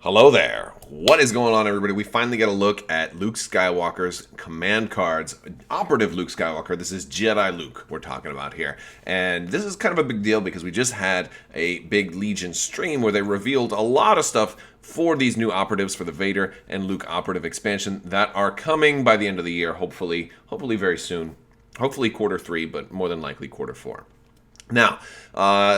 Hello there. What is going on, everybody? We finally get a look at Luke Skywalker's command cards. Operative Luke Skywalker. This is Jedi Luke we're talking about here. And this is kind of a big deal because we just had a big Legion stream where they revealed a lot of stuff for these new operatives for the Vader and Luke operative expansion that are coming by the end of the year, hopefully very soon. Hopefully Q3, but more than likely Q4. Now,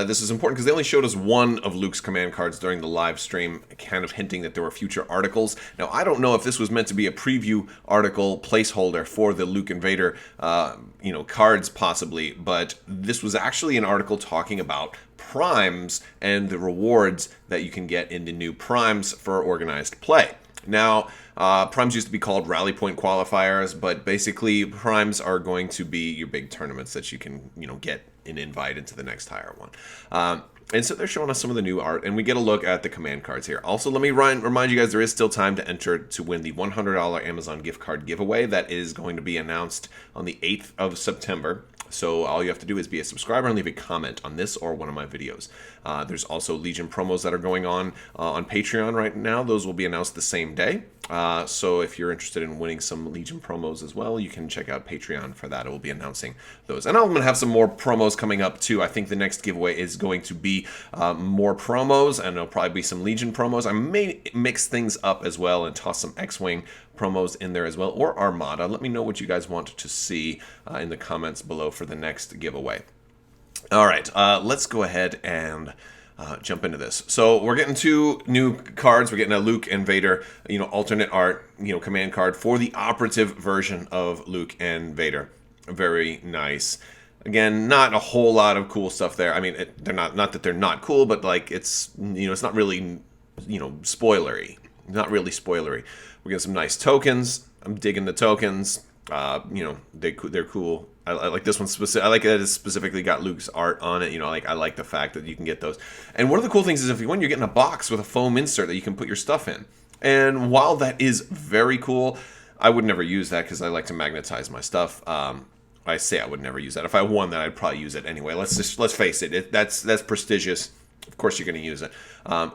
this is important because they only showed us one of Luke's command cards during the live stream, kind of hinting that there were future articles. Now, I don't know if this was meant to be a preview article placeholder for the Luke and Vader, cards possibly, but this was actually an article talking about primes and the rewards that you can get in the new primes for organized play. Now, primes used to be called rally point qualifiers, but basically primes are going to be your big tournaments that you can, get an invite into the next higher one. And so they're showing us some of the new art, and we get a look at the command cards here. Also, let me remind you guys, there is still time to enter to win the $100 Amazon gift card giveaway that is going to be announced on the 8th of September. So all you have to do is be a subscriber and leave a comment on this or one of my videos. There's also Legion promos that are going on Patreon right now. Those will be announced the same day. So if you're interested in winning some Legion promos as well, you can check out Patreon for that. It will be announcing those. And I'm going to have some more promos coming up too. I think the next giveaway is going to be more promos, and there'll probably be some Legion promos. I may mix things up as well and toss some X-Wing promos in there as well, or Armada. Let me know what you guys want to see in the comments below for the next giveaway. All right, let's go ahead and jump into this. So we're getting two new cards. We're getting a Luke and Vader, alternate art, command card for the operative version of Luke and Vader. Very nice. Again, not a whole lot of cool stuff there. I mean, they're not that they're not cool, but like it's it's not really spoilery. Not really spoilery. We get some nice tokens. I'm digging the tokens. They're cool. I like this one specific. I like that it specifically got Luke's art on it. I like the fact that you can get those. And one of the cool things is when you're getting a box with a foam insert that you can put your stuff in. And while that is very cool, I would never use that because I like to magnetize my stuff. I say I would never use that. If I won that, I'd probably use it anyway. Let's face it. That's prestigious. Of course, you're going to use it.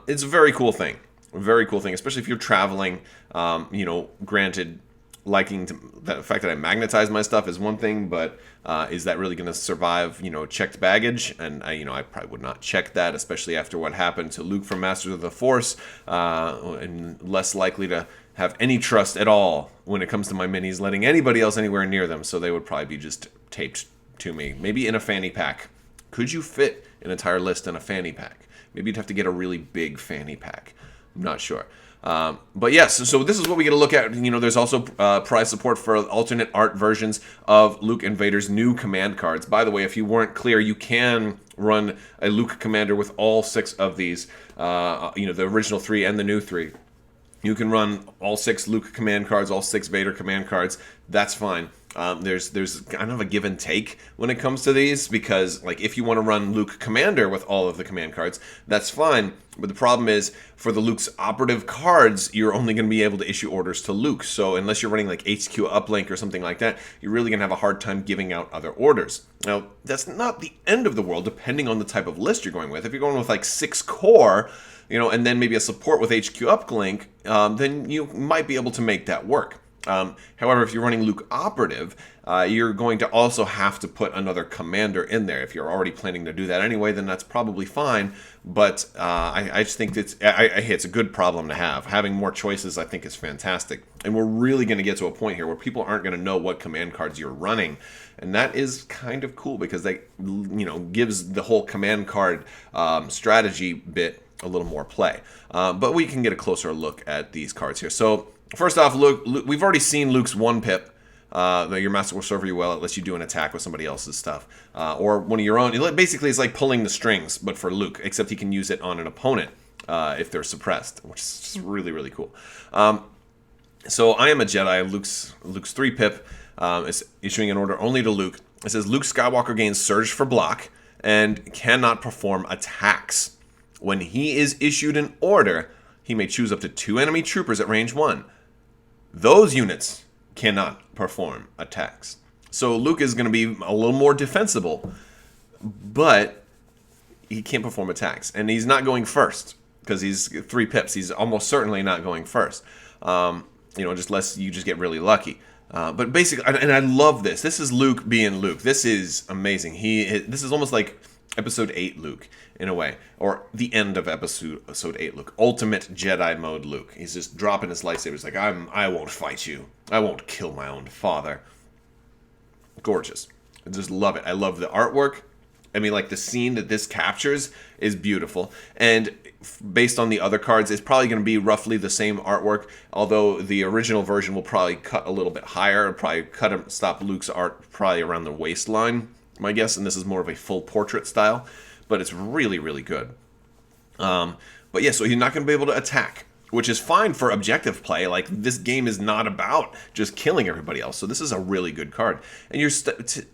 It's a very cool thing. A very cool thing, especially if you're traveling. Granted, liking the fact that I magnetize my stuff is one thing, but is that really going to survive, checked baggage? And I probably would not check that, especially after what happened to Luke from Masters of the Force, and less likely to have any trust at all when it comes to my minis, letting anybody else anywhere near them. So they would probably be just taped to me, maybe in a fanny pack. Could you fit an entire list in a fanny pack? Maybe you'd have to get a really big fanny pack. I'm not sure. But yes, so this is what we get to look at. There's also prize support for alternate art versions of Luke and Vader's new command cards. By the way, if you weren't clear, you can run a Luke commander with all 6 of these, the original 3 and the new 3. You can run all 6 Luke command cards, all 6 Vader command cards. That's fine. There's kind of a give and take when it comes to these, because if you want to run Luke Commander with all of the command cards, that's fine. But the problem is, for the Luke's operative cards, you're only going to be able to issue orders to Luke. So unless you're running HQ uplink or something like that, you're really going to have a hard time giving out other orders. Now, that's not the end of the world, depending on the type of list you're going with. If you're going with 6 core, and then maybe a support with HQ uplink, then you might be able to make that work. However, if you're running Luke Operative, you're going to also have to put another commander in there. If you're already planning to do that anyway, then that's probably fine. But I just think it's a good problem to have. Having more choices, I think, is fantastic. And we're really going to get to a point here where people aren't going to know what command cards you're running. And that is kind of cool because that, gives the whole command card strategy bit a little more play. But we can get a closer look at these cards here. So first off, Luke, we've already seen Luke's 1 pip. Your master will serve you well. It lets you do an attack with somebody else's stuff. Or one of your own. Basically, it's like pulling the strings, but for Luke, except he can use it on an opponent if they're suppressed, which is just really, really cool. So I Am A Jedi, Luke's 3 pip, is issuing an order only to Luke. It says, Luke Skywalker gains Surge for block and cannot perform attacks. When he is issued an order, he may choose up to 2 enemy troopers at range 1. Those units cannot perform attacks. So Luke is going to be a little more defensible, but he can't perform attacks. And he's not going first. because he's 3 pips. He's almost certainly not going first. Just unless you just get really lucky. But basically, and I love this. This is Luke being Luke. This is amazing. This is almost like Episode 8 Luke, in a way. Or the end of Episode 8 Luke. Ultimate Jedi mode Luke. He's just dropping his lightsaber. He's like, I won't fight you. I won't kill my own father. Gorgeous. I just love it. I love the artwork. I mean, like, the scene that this captures is beautiful. And based on the other cards, it's probably going to be roughly the same artwork, although the original version will probably cut a little bit higher, probably stop Luke's art probably around the waistline, my guess, and this is more of a full portrait style, but it's really, really good. But yeah, so he's not going to be able to attack, which is fine for objective play. Like, this game is not about just killing everybody else, so this is a really good card. And you're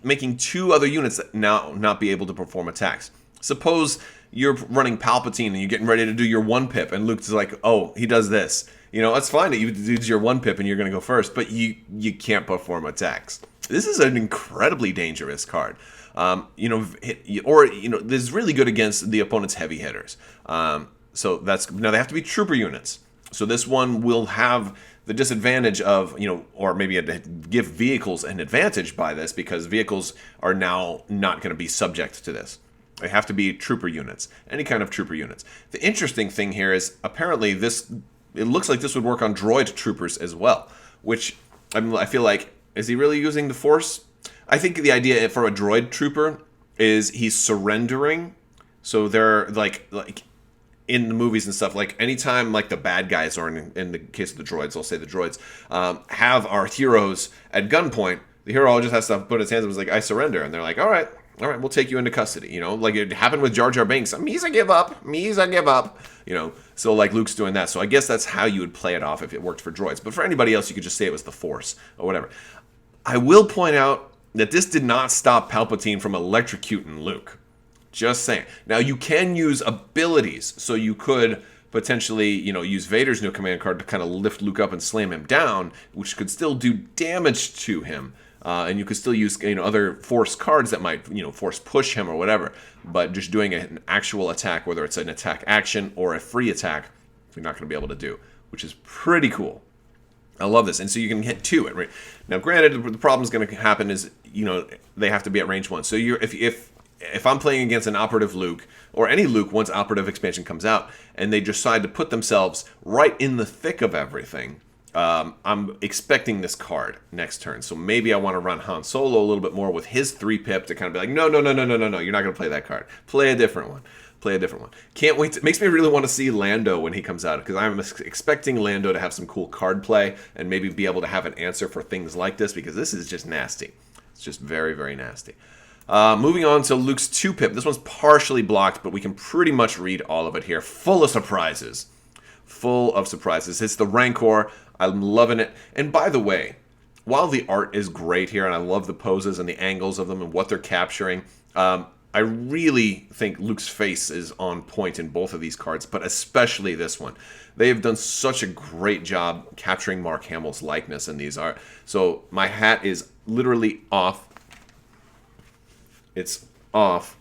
making 2 other units that now not be able to perform attacks. Suppose you're running Palpatine and you're getting ready to do your 1-pip, and Luke's like, oh, he does this. It's fine that you do your 1-pip and you're going to go first, but you can't perform attacks. This is an incredibly dangerous card. This is really good against the opponent's heavy hitters. So now they have to be trooper units. So this one will have the disadvantage of, or maybe give vehicles an advantage by this, because vehicles are now not going to be subject to this. They have to be trooper units, any kind of trooper units. The interesting thing here is apparently it looks like this would work on droid troopers as well, which I feel like, is he really using the Force? I think the idea for a droid trooper is he's surrendering. So they're like in the movies and stuff, like anytime like the bad guys, or in the case of the droids, I'll say the droids, have our heroes at gunpoint, the hero just has to put his hands up and is like, I surrender. And they're like, all right, we'll take you into custody. Like it happened with Jar Jar Binks. Me's a give up. So like Luke's doing that. So I guess that's how you would play it off if it worked for droids. But for anybody else, you could just say it was the Force or whatever. I will point out that this did not stop Palpatine from electrocuting Luke. Just saying. Now, you can use abilities, so you could potentially, use Vader's new command card to kind of lift Luke up and slam him down, which could still do damage to him. And you could still use, other Force cards that might, Force push him or whatever. But just doing an actual attack, whether it's an attack action or a free attack, you're not going to be able to do, which is pretty cool. I love this. And so you can hit 2 at range. Now, granted, the problem is going to happen is, they have to be at range 1. So if I'm playing against an operative Luke, or any Luke once operative expansion comes out, and they decide to put themselves right in the thick of everything, I'm expecting this card next turn. So maybe I want to run Han Solo a little bit more with his 3-pip to kind of be like, no, you're not going to play that card. Play a different one. Can't wait. Makes me really want to see Lando when he comes out, because I'm expecting Lando to have some cool card play and maybe be able to have an answer for things like this, because this is just nasty. It's just very, very nasty. Moving on to Luke's 2-pip. This one's partially blocked, but we can pretty much read all of it here. Full of surprises. It's the Rancor. I'm loving it. And by the way, while the art is great here, and I love the poses and the angles of them and what they're capturing, I really think Luke's face is on point in both of these cards, but especially this one. They have done such a great job capturing Mark Hamill's likeness in these art. So my hat is literally off. It's off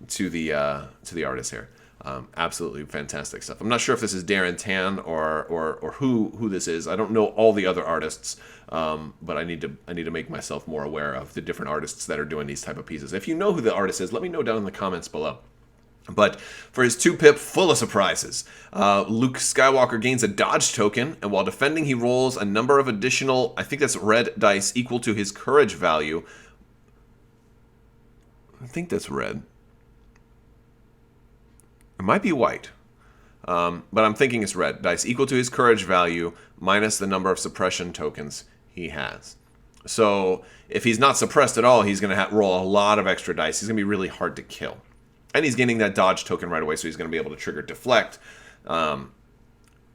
to the artist here. Absolutely fantastic stuff. I'm not sure if this is Darren Tan or who this is. I don't know all the other artists, but I need to make myself more aware of the different artists that are doing these type of pieces. If you know who the artist is, let me know down in the comments below. But for his 2-pip, full of surprises, Luke Skywalker gains a dodge token, and while defending, he rolls a number of additional, I think that's red dice, equal to his courage value. I think that's red. It might be white, but I'm thinking it's red. Dice equal to his courage value minus the number of suppression tokens he has. So if he's not suppressed at all, he's going to roll a lot of extra dice. He's going to be really hard to kill. And he's getting that dodge token right away, so he's going to be able to trigger deflect.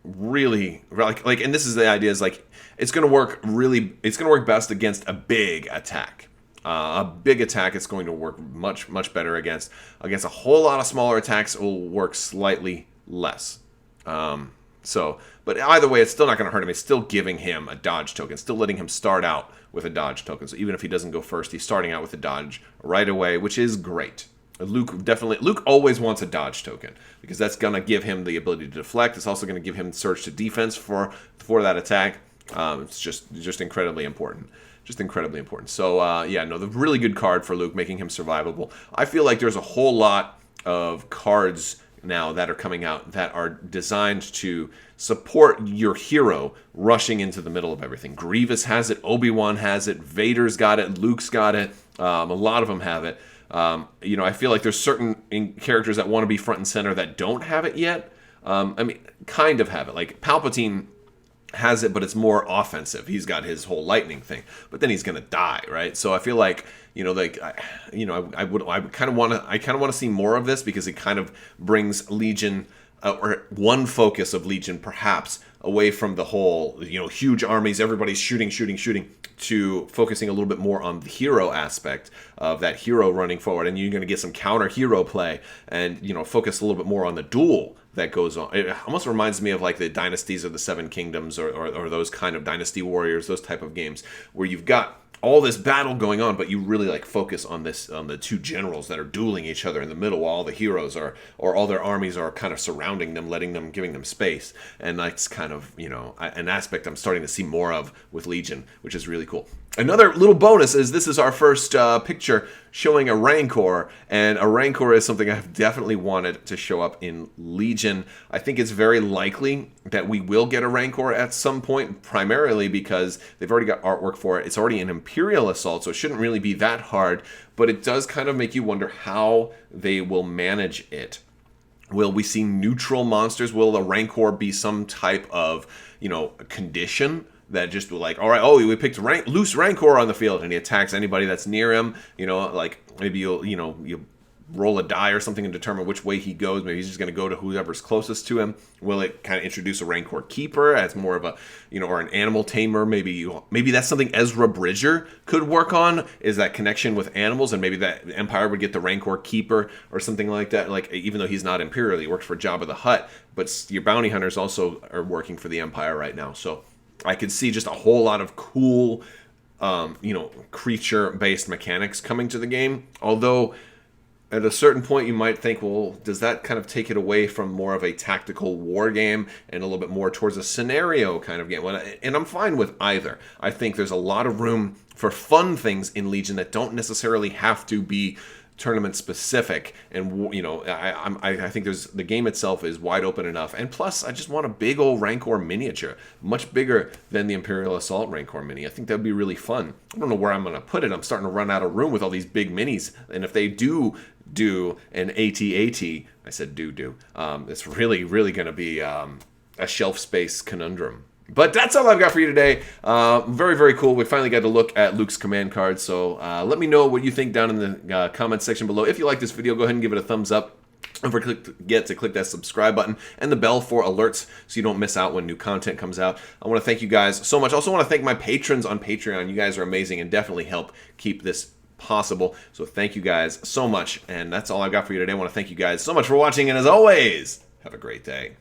Really, and this is the idea, is like, it's going to work best against a big attack. A big attack, it's going to work much, much better against a whole lot of smaller attacks. It will work slightly less. But either way, it's still not going to hurt him. It's still giving him a dodge token, still letting him start out with a dodge token. So even if he doesn't go first, he's starting out with a dodge right away, which is great. Luke always wants a dodge token because that's going to give him the ability to deflect. It's also going to give him surge to defense for that attack. It's just incredibly important. Just incredibly important. So, yeah, no, the really good card for Luke, making him survivable. I feel like there's a whole lot of cards now that are coming out that are designed to support your hero rushing into the middle of everything. Grievous has it. Obi-Wan has it. Vader's got it. Luke's got it. A lot of them have it. I feel like there's certain characters that want to be front and center that don't have it yet. I mean, kind of have it. Like Palpatine has it, but it's more offensive. He's got his whole lightning thing, but then he's gonna die, right? So I feel like I kind of want to see more of this because it kind of brings Legion or one focus of Legion perhaps away from the whole huge armies, everybody's shooting, to focusing a little bit more on the hero aspect of that hero running forward, and you're going to get some counter hero play, and focus a little bit more on the duel that goes on. It almost reminds me of like the Dynasties of the Seven Kingdoms or those kind of Dynasty Warriors, those type of games where you've got all this battle going on, but you really like focus on the two generals that are dueling each other in the middle while all the heroes or all their armies are kind of surrounding them, giving them space. And that's kind of, an aspect I'm starting to see more of with Legion, which is really cool. Another little bonus is this is our first picture showing a Rancor, and a Rancor is something I've definitely wanted to show up in Legion. I think it's very likely that we will get a Rancor at some point, primarily because they've already got artwork for it. It's already an Imperial Assault, so it shouldn't really be that hard, but it does kind of make you wonder how they will manage it. Will we see neutral monsters? Will the Rancor be some type of, condition that just like, all right, we picked loose Rancor on the field, and he attacks anybody that's near him. Like maybe you roll a die or something and determine which way he goes. Maybe he's just going to go to whoever's closest to him. Will it kind of introduce a Rancor keeper as more of a, or an animal tamer? Maybe that's something Ezra Bridger could work on, is that connection with animals, and maybe that Empire would get the Rancor keeper or something like that. Like, even though he's not Imperial, he worked for Jabba the Hutt, but your bounty hunters also are working for the Empire right now. So I could see just a whole lot of cool, creature-based mechanics coming to the game. Although, at a certain point, you might think, well, does that kind of take it away from more of a tactical war game and a little bit more towards a scenario kind of game? And I'm fine with either. I think there's a lot of room for fun things in Legion that don't necessarily have to be tournament specific, and I think the game itself is wide open enough, and plus I just want a big old Rancor miniature, much bigger than the Imperial Assault Rancor mini. I think that'd be really fun. I don't know where I'm going to put it. I'm starting to run out of room with all these big minis, and if they do an AT-AT, I said do, it's really going to be a shelf space conundrum. But that's all I've got for you today. Very, very cool. We finally got to look at Luke's command card. So let me know what you think down in the comments section below. If you like this video, go ahead and give it a thumbs up. Don't forget to click that subscribe button and the bell for alerts so you don't miss out when new content comes out. I want to thank you guys so much. I also want to thank my patrons on Patreon. You guys are amazing and definitely help keep this possible. So thank you guys so much. And that's all I've got for you today. I want to thank you guys so much for watching. And as always, have a great day.